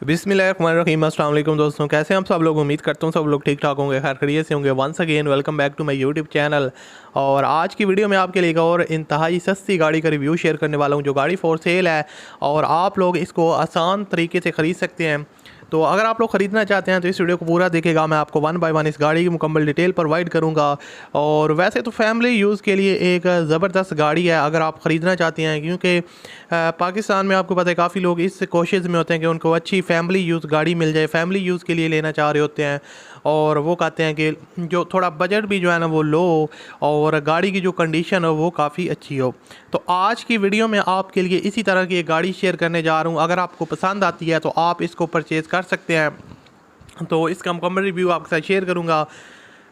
बिस्मिल्लाहिर्रहमानिर्रहीम। अस्सलाम वालेकुम दोस्तों, कैसे हैं हम सब लोग। उम्मीद करता हूँ सब लोग ठीक ठाक होंगे, खैर खैरियत से होंगे। Once again welcome back to my YouTube channel. और आज की वीडियो में आपके लिए एक और इंतहाई सस्ती गाड़ी का रिव्यू शेयर करने वाला हूँ, जो गाड़ी फॉर सेल है और आप लोग इसको आसान तरीके से ख़रीद सकते हैं। तो अगर आप लोग ख़रीदना चाहते हैं तो इस वीडियो को पूरा देखेगा, मैं आपको वन बाय वन इस गाड़ी की मुकम्मल डिटेल प्रोवाइड करूंगा। और वैसे तो फैमिली यूज़ के लिए एक ज़बरदस्त गाड़ी है अगर आप ख़रीदना चाहते हैं, क्योंकि पाकिस्तान में आपको पता है काफ़ी लोग इस कोशिश में होते हैं कि उनको अच्छी फैमिली यूज़ गाड़ी मिल जाए, फैमिली यूज़ के लिए लेना चाह रहे होते हैं। और वो कहते हैं कि जो थोड़ा बजट भी जो है ना वो लो हो और गाड़ी की जो कंडीशन हो वो काफ़ी अच्छी हो। तो आज की वीडियो में आपके लिए इसी तरह की एक गाड़ी शेयर करने जा रहा हूँ। अगर आपको पसंद आती है तो आप इसको परचेज़ कर सकते हैं। तो इसका मुकम्मल रिव्यू आपके साथ शेयर करूँगा।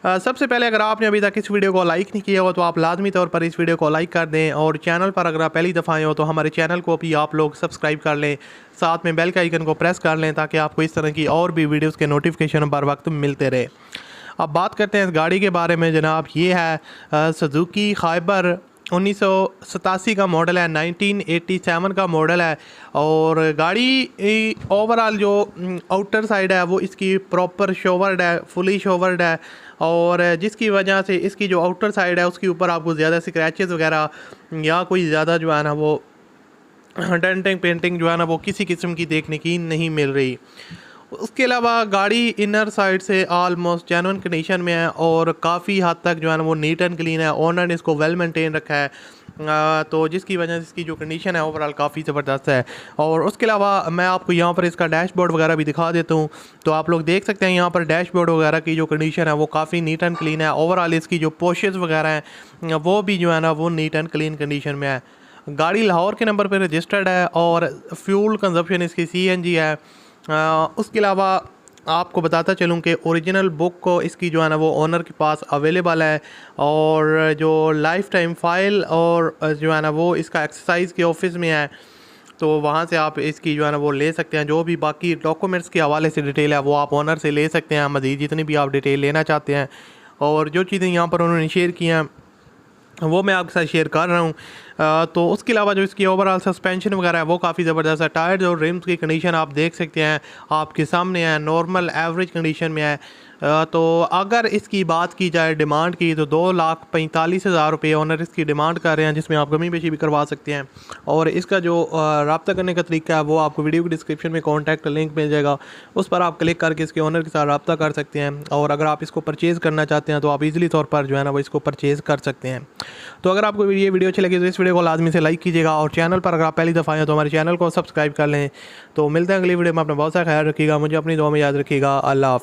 सबसे पहले अगर आपने अभी तक इस वीडियो को लाइक नहीं किया हो तो आप लाजमी तौर पर इस वीडियो को लाइक कर दें, और चैनल पर अगर आप पहली दफ़ा आए हो तो हमारे चैनल को भी आप लोग सब्सक्राइब कर लें, साथ में बेल के आइकन को प्रेस कर लें ताकि आपको इस तरह की और भी वीडियोस के नोटिफिकेशन बर वक्त मिलते रहे। अब बात करते हैं इस गाड़ी के बारे में जनाब। ये है सुजुकी खाइबर 1987 का मॉडल है, 1987 का मॉडल है। और गाड़ी ओवरऑल जो आउटर साइड है वो इसकी प्रॉपर शोवर्ड है, फुली शोवर्ड है, और जिसकी वजह से इसकी जो आउटर साइड है उसके ऊपर आपको ज़्यादा स्क्रैचेस वगैरह या कोई ज़्यादा जो है ना वो डेंटिंग पेंटिंग जो है ना वो किसी किस्म की देखने की नहीं मिल रही। उसके अलावा गाड़ी इनर साइड से ऑलमोस्ट जेन्युइन कंडीशन में है और काफ़ी हद तक जो है ना वो नीट एंड क्लीन है। ओनर ने इसको वेल मेंटेन रखा है, तो जिसकी वजह से इसकी जो कंडीशन है ओवरऑल काफ़ी ज़बरदस्त है। और उसके अलावा मैं आपको यहाँ पर इसका डैशबोर्ड वगैरह भी दिखा देता हूँ, तो आप लोग देख सकते हैं यहाँ पर डैशबोर्ड वगैरह की जो कंडीशन है वो काफ़ी नीट एंड क्लीन है। ओवरऑल इसकी जो पोशेस वगैरह हैं वो भी जो है ना वो नीट एंड क्लीन कंडीशन में है। गाड़ी लाहौर के नंबर पर रजिस्टर्ड है और फ्यूल कंजप्शन इसकी CNG है। उसके अलावा आपको बताता चलूँ कि ओरिजिनल बुक को इसकी जो है ना वो ओनर के पास अवेलेबल है, और जो लाइफ टाइम फ़ाइल और जो है ना वो इसका एक्सरसाइज के ऑफिस में है, तो वहाँ से आप इसकी जो है ना वो ले सकते हैं। जो भी बाकी डॉक्यूमेंट्स के हवाले से डिटेल है वो आप ओनर से ले सकते हैं, मज़ीद जितनी भी आप डिटेल लेना चाहते हैं। और जो चीज़ें यहाँ पर उन्होंने शेयर की हैं वो मैं आपके साथ शेयर कर रहा हूँ। तो उसके अलावा जो इसकी ओवरऑल सस्पेंशन वगैरह है वो काफ़ी ज़बरदस्त है। टायर्स और रिम्स की कंडीशन आप देख सकते हैं, आपके सामने है, नॉर्मल एवरेज कंडीशन में है। तो अगर इसकी बात की जाए डिमांड की तो 2,45,000 रुपये ओनर इसकी डिमांड कर रहे हैं, जिसमें आप कमी पेशी भी करवा सकते हैं। और इसका जो रब्ता करने का तरीका है वो आपको वीडियो के डिस्क्रिप्शन में कॉन्टैक्ट लिंक मिल जाएगा, उस पर आप क्लिक करके इसके ओनर के साथ रब्ता कर सकते हैं। और अगर आप इसको परचेज़ करना चाहते हैं तो आप इजीली तौर पर जो है ना वो इसको परचेज़ कर सकते हैं। तो अगर आपको ये वीडियो अच्छी लगी तो इस वीडियो को लाजमी से लाइक कीजिएगा, और चैनल पर अगर आप पहली दफ़ा आए तो हमारे चैनल को सब्सक्राइब कर लें। तो मिलते हैं अगली वीडियो में, अपना बहुत सा ख्याल रखिएगा, मुझे अपनी दुआ में याद रखिएगा। अल्लाह हाफ़िज़।